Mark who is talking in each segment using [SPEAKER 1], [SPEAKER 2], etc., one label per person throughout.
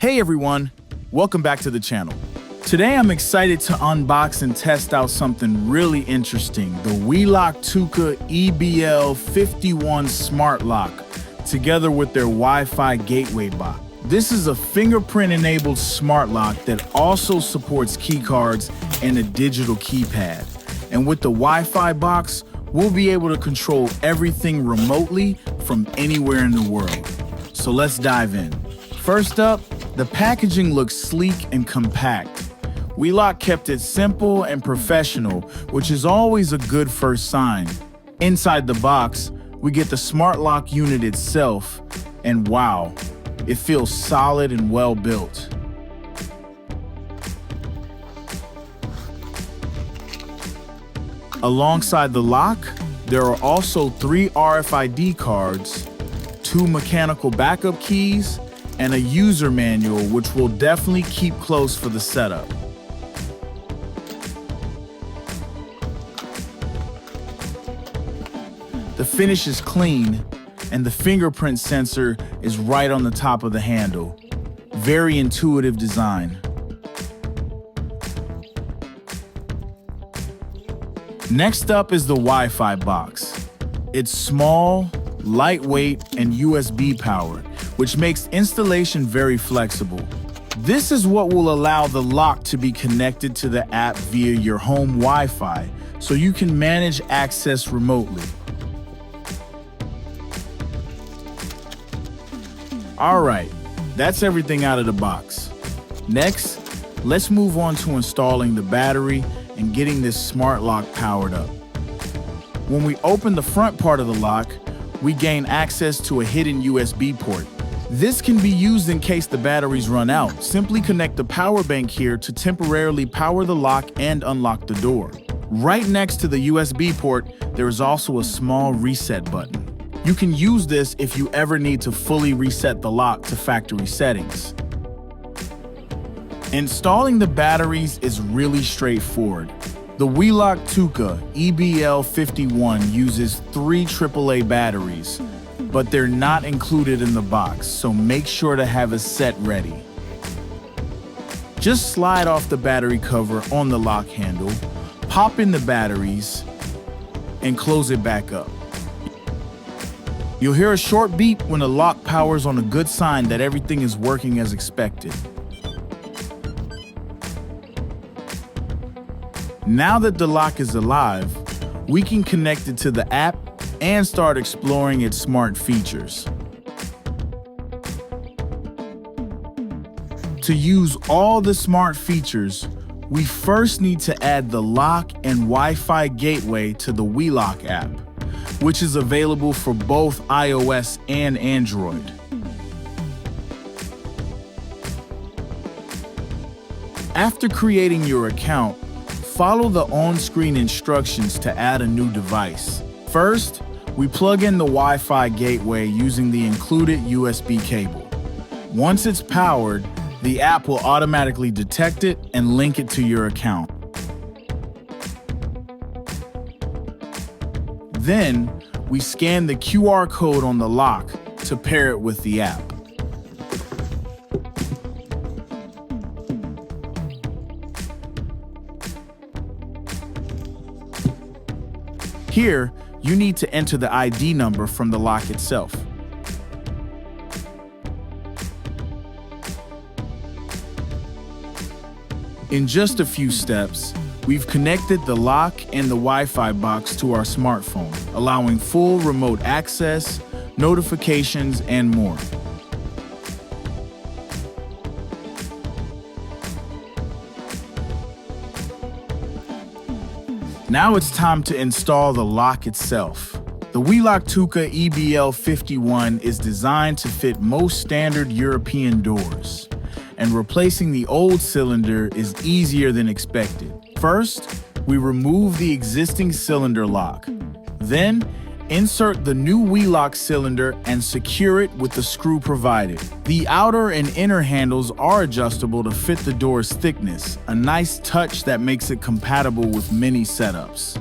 [SPEAKER 1] Hey everyone, welcome back to the channel. Today I'm excited to unbox and test out something really interesting, the WELOCK ToucA51 Smart Lock, together with their Wi-Fi gateway box. This is a fingerprint-enabled smart lock that also supports keycards and a digital keypad. And with the Wi-Fi box, we'll be able to control everything remotely from anywhere in the world. So let's dive in. First up, the packaging looks sleek and compact. WELOCK kept it simple and professional, which is always a good first sign. Inside the box, we get the smart lock unit itself, and wow, it feels solid and well built. Alongside the lock, there are also 3 RFID cards, 2 mechanical backup keys, and a user manual, which we'll definitely keep close for the setup. The finish is clean, and the fingerprint sensor is right on the top of the handle. Very intuitive design. Next up is the Wi-Fi box. It's small, lightweight, and USB powered, which makes installation very flexible. This is what will allow the lock to be connected to the app via your home Wi-Fi, so you can manage access remotely. All right, that's everything out of the box. Next, let's move on to installing the battery and getting this smart lock powered up. When we open the front part of the lock, we gain access to a hidden USB port. This can be used in case the batteries run out. Simply connect the power bank here to temporarily power the lock and unlock the door. Right next to the USB port, there is also a small reset button. You can use this if you ever need to fully reset the lock to factory settings. Installing the batteries is really straightforward. The WELOCK ToucA51 uses 3 AAA batteries, but they're not included in the box, so make sure to have a set ready. Just slide off the battery cover on the lock handle, pop in the batteries, and close it back up. You'll hear a short beep when the lock powers, on a good sign that everything is working as expected. Now that the lock is alive, we can connect it to the app and start exploring its smart features. To use all the smart features, we first need to add the lock and Wi-Fi gateway to the WELOCK app, which is available for both iOS and Android. After creating your account, follow the on-screen instructions to add a new device. First, we plug in the Wi-Fi gateway using the included USB cable. Once it's powered, the app will automatically detect it and link it to your account. Then, we scan the QR code on the lock to pair it with the app. Here, you need to enter the ID number from the lock itself. In just a few steps, we've connected the lock and the Wi-Fi box to our smartphone, allowing full remote access, notifications, and more. Now it's time to install the lock itself. The WELOCK ToucA51 is designed to fit most standard European doors, and replacing the old cylinder is easier than expected. First, we remove the existing cylinder lock. Then, insert the new WELOCK cylinder and secure it with the screw provided. The outer and inner handles are adjustable to fit the door's thickness, a nice touch that makes it compatible with many setups.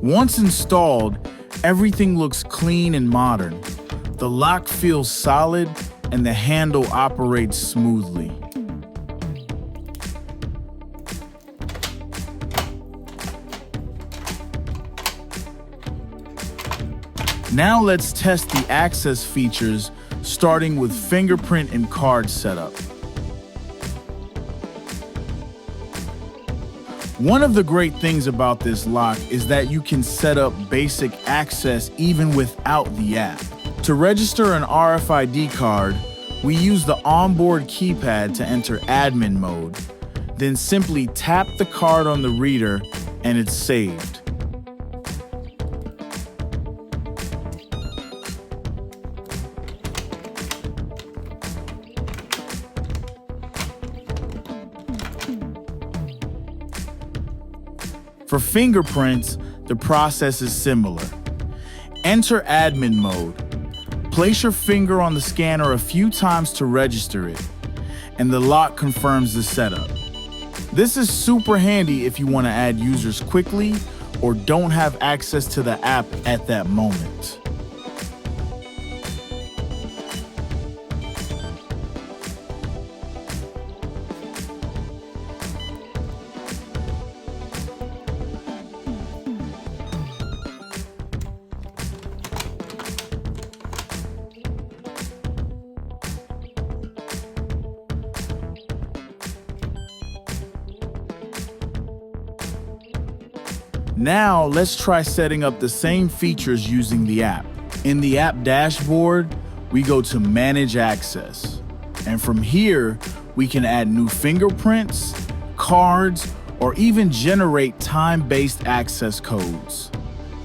[SPEAKER 1] Once installed, everything looks clean and modern. The lock feels solid and the handle operates smoothly. Now let's test the access features, starting with fingerprint and card setup. One of the great things about this lock is that you can set up basic access even without the app. To register an RFID card, we use the onboard keypad to enter admin mode. Then simply tap the card on the reader and it's saved. For fingerprints, the process is similar. Enter admin mode. Place your finger on the scanner a few times to register it, and the lock confirms the setup. This is super handy if you want to add users quickly or don't have access to the app at that moment. Now, let's try setting up the same features using the app. In the app dashboard, we go to Manage Access. And from here, we can add new fingerprints, cards, or even generate time-based access codes.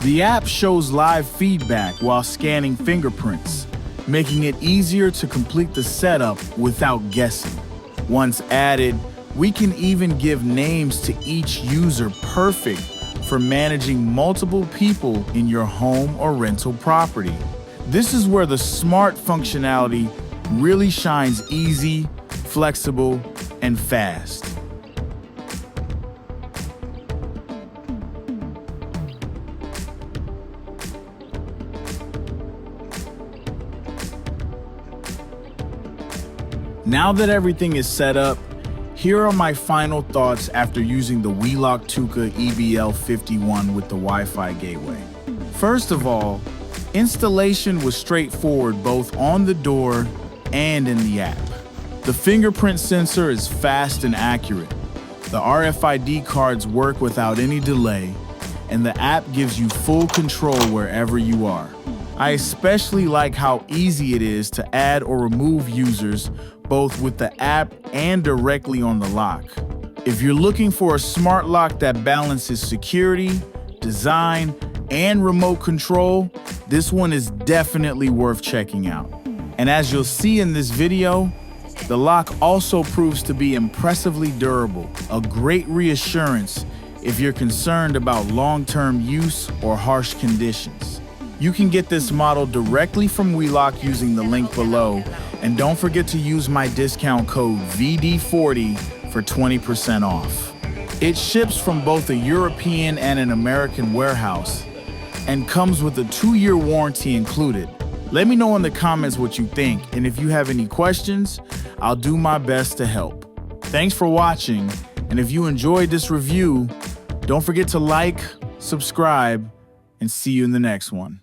[SPEAKER 1] The app shows live feedback while scanning fingerprints, making it easier to complete the setup without guessing. Once added, we can even give names to each user, perfect for managing multiple people in your home or rental property. This is where the smart functionality really shines easy, flexible, and fast. Now that everything is set up, here are my final thoughts after using the WELOCK ToucA EBL51 with the Wi-Fi gateway. First of all, installation was straightforward both on the door and in the app. The fingerprint sensor is fast and accurate. The RFID cards work without any delay, and the app gives you full control wherever you are. I especially like how easy it is to add or remove users both with the app and directly on the lock. If you're looking for a smart lock that balances security, design, and remote control, this one is definitely worth checking out. And as you'll see in this video, the lock also proves to be impressively durable, a great reassurance if you're concerned about long-term use or harsh conditions. You can get this model directly from WELOCK using the link below, and don't forget to use my discount code VD40 for 20% off. It ships from both a European and an American warehouse and comes with a 2-year warranty included. Let me know in the comments what you think, and if you have any questions, I'll do my best to help. Thanks for watching, and if you enjoyed this review, don't forget to like, subscribe, and see you in the next one.